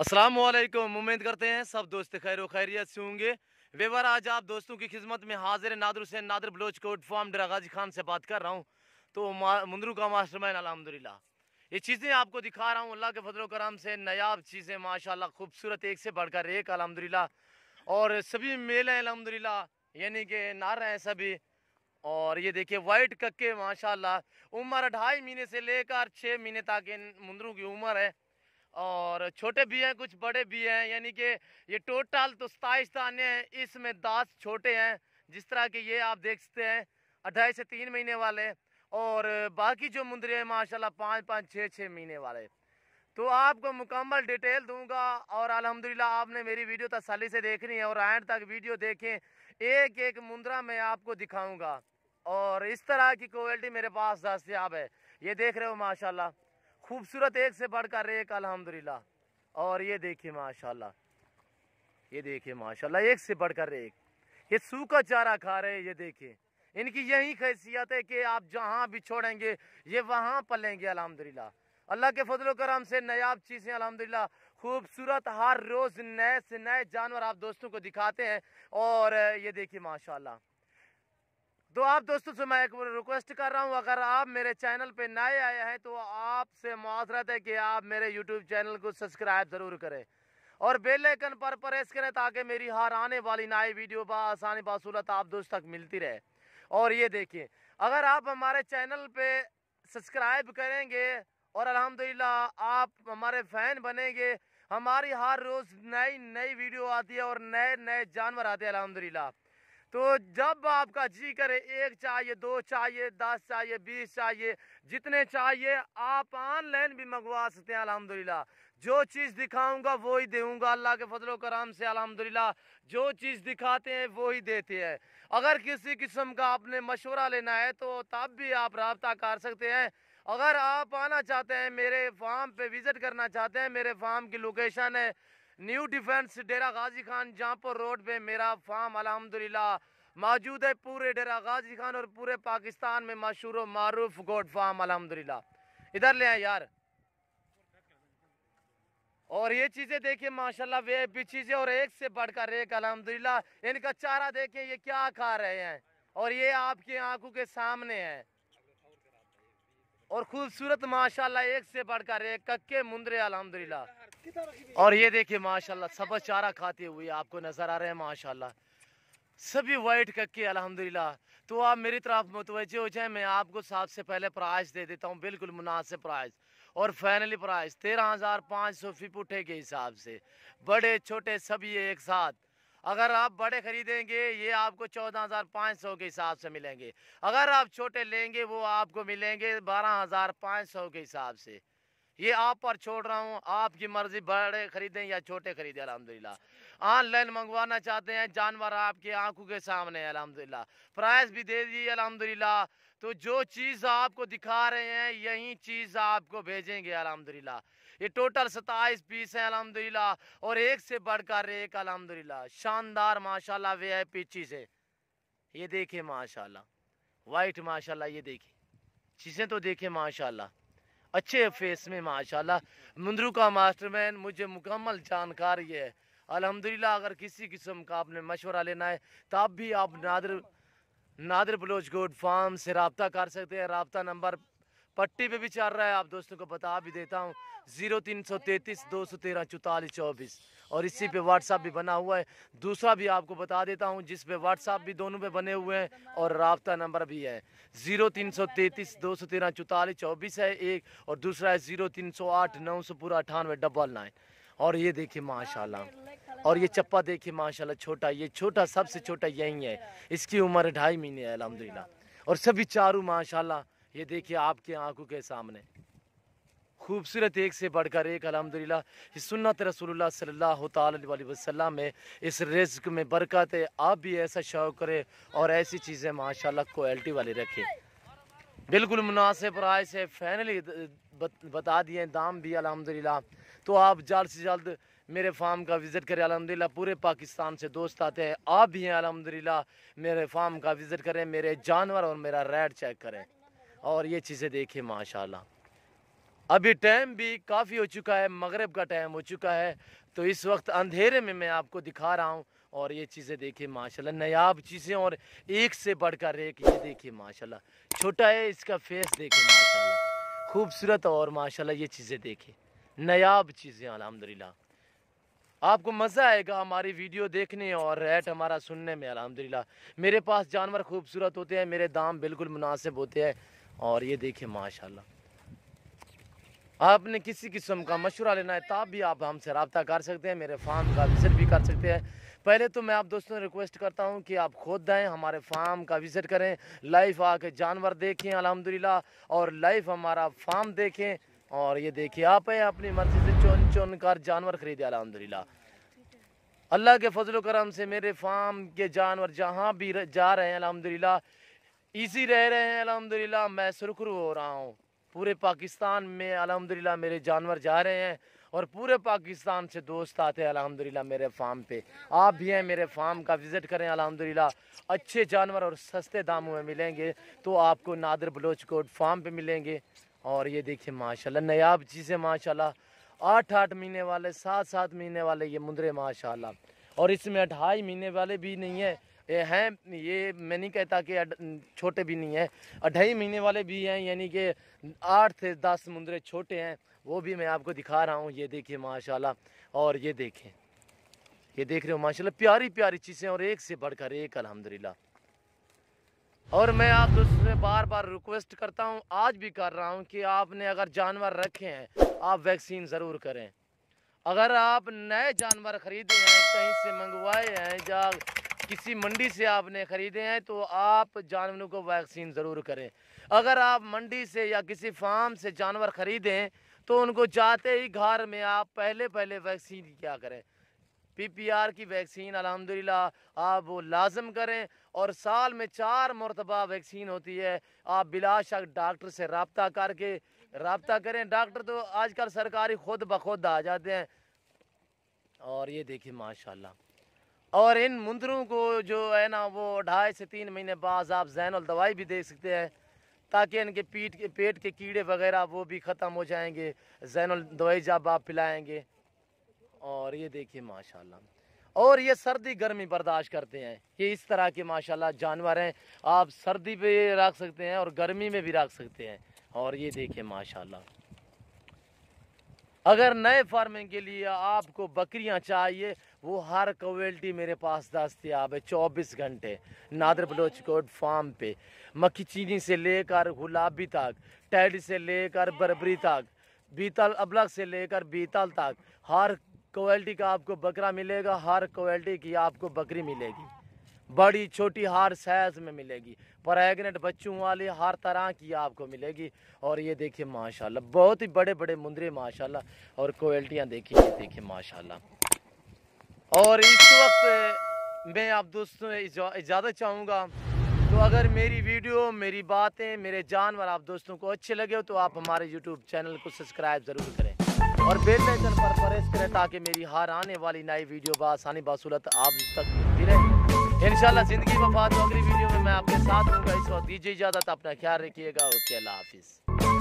अस्सलाम वालेकुम। उम्मीद करते हैं सब दोस्त खैर खैरियत से होंगे। वेवर आज आप दोस्तों की खिदमत में हाजिर नादर हुसैन नादर बलोच कोट फार्म डेरा गाजी खान से बात कर रहा हूँ। तो मुंदरू का मास्टरमाइंड अल्हम्दुलिल्लाह ये चीज़ें आपको दिखा रहा हूँ। अल्लाह के फजल करम से नायाब चीज़ें माशाल्लाह खूबसूरत एक से बढ़कर एक अल्हम्दुलिल्लाह। और सभी मेल हैं अल्हम्दुलिल्लाह, यानी कि नार हैं सभी। और ये देखिए वाइट कक्के माशाल्लाह, उम्र 2.5 महीने से लेकर 6 महीने तक इन मुंदरों की उम्र है। और छोटे भी हैं कुछ बड़े भी हैं, यानी कि ये टोटल तो 27 दाने हैं, इसमें 10 छोटे हैं। जिस तरह के ये आप देख सकते हैं 2.5 से 3 महीने वाले, और बाकी जो मुंदरे हैं माशाल्लाह 5-5 6-6 महीने वाले। तो आपको मुकम्मल डिटेल दूंगा। और अल्हम्दुलिल्लाह आपने मेरी वीडियो तसल्ली से देखनी है और एंड तक वीडियो देखें, एक एक मुंदरा मैं आपको दिखाऊंगा। और इस तरह की क्वालिटी मेरे पास दस्तयाब है। ये देख रहे हो माशाल्लाह, खूबसूरत एक से बढ़कर एक अल्हम्दुलिल्लाह। और ये देखिए माशाल्लाह, ये देखिए माशाल्लाह एक से बढ़कर एक। ये सूखा चारा खा रहे हैं। ये देखिए इनकी यही खैसियत है कि आप जहाँ भी छोड़ेंगे ये वहाँ पलेंगे अल्हम्दुलिल्लाह। अल्लाह के फजल करम से नायाब चीज़ें अल्हम्दुलिल्लाह, खूबसूरत हर रोज़ नए से नए जानवर आप दोस्तों को दिखाते हैं। और ये देखिए माशाल्लाह। तो आप दोस्तों से मैं एक रिक्वेस्ट कर रहा हूँ, अगर आप मेरे चैनल पे नए आए हैं तो आपसे मुआज़रत है कि आप मेरे यूट्यूब चैनल को सब्सक्राइब ज़रूर करें और बेल आइकन पर प्रेस करें ताकि मेरी हर आने वाली नई वीडियो आसानी बासूलत आप दोस्त तक मिलती रहे। और ये देखिए, अगर आप हमारे चैनल पे सब्सक्राइब करेंगे और अल्हम्दुलिल्लाह आप हमारे फ़ैन बनेंगे, हमारी हर रोज़ नई नई वीडियो आती है और नए नए जानवर आते हैं अल्हम्दुलिल्लाह। तो जब आपका जी करे, एक चाहिए, दो चाहिए, 10 चाहिए, 20 चाहिए, जितने चाहिए आप ऑनलाइन भी मंगवा सकते हैं अल्हम्दुलिल्लाह। जो चीज़ दिखाऊंगा वो ही दूंगा अल्लाह के फजलो करम से अल्हम्दुलिल्लाह। जो चीज़ दिखाते हैं वो ही देते हैं। अगर किसी किस्म का आपने मशवरा लेना है तो तब भी आप रब्ता कर सकते हैं। अगर आप आना चाहते हैं मेरे फार्म पे विज़िट करना चाहते हैं, मेरे फार्म की लोकेशन है न्यू डिफेंस डेरा गाजी खान जहाँपुर रोड पे मेरा फार्म अल्हम्दुलिल्लाह मौजूद है। पूरे डेरा गाजी खान और पूरे पाकिस्तान में मशहूर व मारूफ गोट फार्म अल्हम्दुलिल्लाह। इधर ले आए यार। और ये चीज़ें देखिए माशाल्लाह वीआईपी चीज़ें और एक से बढ़कर एक अल्हम्दुलिल्लाह। इनका चारा देखिए ये क्या खा रहे हैं और ये आपकी आंखों के सामने है। और खूबसूरत माशाल्लाह एक से बढ़कर एक कक्के मुंदरे अल्हम्दुलिल्लाह। और ये देखिए माशाल्लाह सब चारा खाते हुए आपको नजर आ रहे हैं माशाल्लाह, सभी वाइट कक्के अल्हम्दुलिल्लाह। तो आप मेरी तरफ मुतवज्जे हो जाए, मैं आपको सबसे पहले प्राइस दे देता हूँ, बिल्कुल मुनासिब प्राइस और फाइनली प्राइस 13,500 फी पुट्ठे के हिसाब से, बड़े छोटे सभी एक साथ। अगर आप बड़े खरीदेंगे ये आपको 14,500 के हिसाब से मिलेंगे। अगर आप छोटे लेंगे वो आपको मिलेंगे 12,500 के हिसाब से। ये आप पर छोड़ रहा हूँ, आपकी मर्जी, बड़े खरीदें या छोटे खरीदें अल्हम्दुलिल्लाह। ऑनलाइन मंगवाना चाहते हैं जानवर आपकी आंखों के सामने है अल्हम्दुलिल्लाह। प्राइस भी दे दी अल्हम्दुलिल्लाह। तो जो चीज़ आपको दिखा रहे हैं यही चीज़ आपको भेजेंगे अल्हम्दुलिल्लाह। ये टोटल 27 पीस हैं अल्हम्दुलिल्लाह और एक से बढ़कर एक अल्हम्दुलिल्लाह। शानदार माशाल्लाह वीआईपी चीज़ें। ये देखिए माशाल्लाह वाइट माशाल्लाह, ये देखिए चीज़ें तो देखिए माशाल्लाह अच्छे फेस में माशाल्लाह। मुंदरू का मास्टरमैन मुझे मुकम्मल जानकारी है अल्हम्दुलिल्लाह। अगर किसी किस्म का आपने मशवरा लेना है तब भी आप नादर नादर बलोच गोट फार्म से रब्ता कर सकते हैं। रब्ता नंबर पट्टी पे भी चल रहा है, आप दोस्तों को बता भी देता हूँ, 0333-213-4424। और इसी पे व्हाट्सअप भी बना हुआ है। दूसरा भी आपको बता देता हूँ जिस पे व्हाट्सअप भी दोनों पे बने हुए हैं और रब्ता नंबर भी है 0333-213-4424 है एक, और दूसरा है 0308-900-9899। और ये देखिए माशाल्लाह, और ये चप्पा देखिए माशाल्लाह छोटा, ये छोटा सबसे छोटा यही है, इसकी उम्र 2.5 महीने है अल्हम्दुलिल्लाह। और सभी चारों माशाल्लाह ये देखिए आपकी आंखों के सामने खूबसूरत एक से बढ़कर एक अल्हम्दुलिल्लाह। ये सुन्नत रसूलुल्लाह सल्लल्लाहु अलैहि वसल्लम में इस रिज़्क़ में बरकत है। आप भी ऐसा शौक़ करें और ऐसी चीज़ें माशाल्लाह क्वालिटी वाली रखें। बिल्कुल मुनासिब प्राइस है, फाइनली बता दिए दाम भी अल्हम्दुलिल्लाह। तो आप जल्द से जल्द मेरे फार्म का विज़िट करें अल्हम्दुलिल्लाह। पूरे पाकिस्तान से दोस्त आते हैं, आप भी हैं अल्हम्दुलिल्लाह। मेरे फार्म का विज़िट करें, मेरे जानवर और मेरा रेट चेक करें। और ये चीज़ें देखिए माशाल्लाह अभी टाइम भी काफ़ी हो चुका है, मगरिब का टाइम हो चुका है, तो इस वक्त अंधेरे में मैं आपको दिखा रहा हूँ। और ये चीज़ें देखिए माशाल्लाह, नायाब चीज़ें और एक से बढ़कर एक। ये देखिए माशाल्लाह, छोटा है, इसका फेस देखिए माशाल्लाह, खूबसूरत। और माशाल्लाह ये चीज़ें देखिए, नायाब चीज़ें अल्हम्दुलिल्लाह। आपको मज़ा आएगा हमारी वीडियो देखने और रेट हमारा सुनने में अल्हम्दुलिल्लाह। मेरे पास जानवर खूबसूरत होते हैं, मेरे दाम बिल्कुल मुनासिब होते हैं। और ये देखिए माशाल्लाह, आपने किसी किस्म का मशवरा लेना है तब भी आप हमसे रब्ता कर सकते हैं, मेरे फार्म का विज़िट भी कर सकते हैं। पहले तो मैं आप दोस्तों रिक्वेस्ट करता हूं कि आप खुद आएँ, हमारे फार्म का विज़िट करें, लाइव आके जानवर देखें अल्हम्दुलिल्लाह, और लाइव हमारा फार्म देखें। और ये देखिए, आप अपनी मर्ज़ी से चुन चुन कर जानवर खरीदे अल्हम्दुलिल्लाह। अल्लाह के फजल करम से मेरे फार्म के जानवर जहाँ भी जा रहे हैं अल्हम्दुलिल्लाह, इजी रह रहे हैं अल्हम्दुलिल्लाह। मैं सुरखरू हो रहा हूँ, पूरे पाकिस्तान में अल्हम्दुलिल्लाह मेरे जानवर जा रहे हैं, और पूरे पाकिस्तान से दोस्त आते हैं अल्हम्दुलिल्लाह मेरे फार्म पे। आप भी हैं, मेरे फार्म का विज़िट करें अल्हम्दुलिल्लाह। अच्छे जानवर और सस्ते दामों में मिलेंगे, तो आपको नादिर बलोच कोट फार्म पे मिलेंगे। और ये देखिए माशाल्लाह, नायाब चीज़ें माशाल्लाह, 8-8 महीने वाले, 7-7 महीने वाले ये मुंदरे माशाल्लाह। और इसमें 2.5 महीने वाले भी नहीं है, ये हैं, ये मैं नहीं कहता कि छोटे भी नहीं है, 2.5 महीने वाले भी हैं, यानी कि 8 से 10 मुंदरे छोटे हैं, वो भी मैं आपको दिखा रहा हूँ। ये देखिए माशाल्लाह, और ये देखें, ये देख रहे हो माशाल्लाह, प्यारी प्यारी चीज़ें और एक से बढ़कर एक अल्हम्दुलिल्लाह। और मैं आप दोस्तों से बार बार रिक्वेस्ट करता हूँ, आज भी कर रहा हूँ, कि आपने अगर जानवर रखे हैं आप वैक्सीन ज़रूर करें। अगर आप नए जानवर ख़रीदे हैं, कहीं से मंगवाए हैं या किसी मंडी से आपने ख़रीदे हैं, तो आप जानवरों को वैक्सीन ज़रूर करें। अगर आप मंडी से या किसी फार्म से जानवर ख़रीदें, तो उनको जाते ही घर में आप पहले वैक्सीन क्या करें, PPR की वैक्सीन अल्हम्दुलिल्लाह आप वो लाजम करें। और साल में 4 मरतबा वैक्सीन होती है। आप बिलाशक डॉक्टर से रब्ता करें। डॉक्टर तो आजकल सरकारी खुद ब खुद आ जाते हैं। और ये देखिए माशाल्लाह, और इन मुंदरों को जो है ना, वो 2.5 से 3 महीने बाद आप ज़ैनुल दवाई भी दे सकते हैं, ताकि इनके पेट के कीड़े वगैरह वो भी ख़त्म हो जाएंगे, ज़ैनुल दवाई जब आप पिलाएंगे। और ये देखिए माशाल्लाह, और ये सर्दी गर्मी बर्दाश्त करते हैं। ये इस तरह के माशाल्लाह जानवर हैं, आप सर्दी पे रख सकते हैं और गर्मी में भी रख सकते हैं। और ये देखिए माशाल्लाह, अगर नए फार्मिंग के लिए आपको बकरियां चाहिए, वो हर क्वालिटी मेरे पास दस्तयाब है 24 घंटे नादिर बलोच कोट फार्म पे। मक्खी चीनी से लेकर गुलाबी तक, टैडी से लेकर बरबरी तक, बीतल अबलग से लेकर बीतल तक, हर क्वालिटी का आपको बकरा मिलेगा, हर क्वालिटी की आपको बकरी मिलेगी, बड़ी छोटी हर साइज में मिलेगी, प्रेग्नेंट बच्चों वाली हर तरह की आपको मिलेगी। और ये देखिए माशाल्लाह, बहुत ही बड़े बड़े मुंदरे माशाल्लाह, और क्वालिटियाँ देखिए, ये देखिए माशाल्लाह। और इस वक्त मैं आप दोस्तों इजाज़त चाहूँगा, तो अगर मेरी वीडियो, मेरी बातें, मेरे जानवर आप दोस्तों को अच्छे लगे हो, तो आप हमारे यूट्यूब चैनल को सब्सक्राइब ज़रूर करें और बेल आइकन पर प्रेस करें, ताकि मेरी हर आने वाली नई वीडियो बआसानी बासूलत आप तक मिलती रहे। इंशाल्लाह ज़िंदगी वफात अगली वीडियो में मैं आपके साथ हूँगा। इस वक्त दीजिए इजाज़त, अपना ख्याल रखिएगा। ओके, अल्लाह हाफिज़।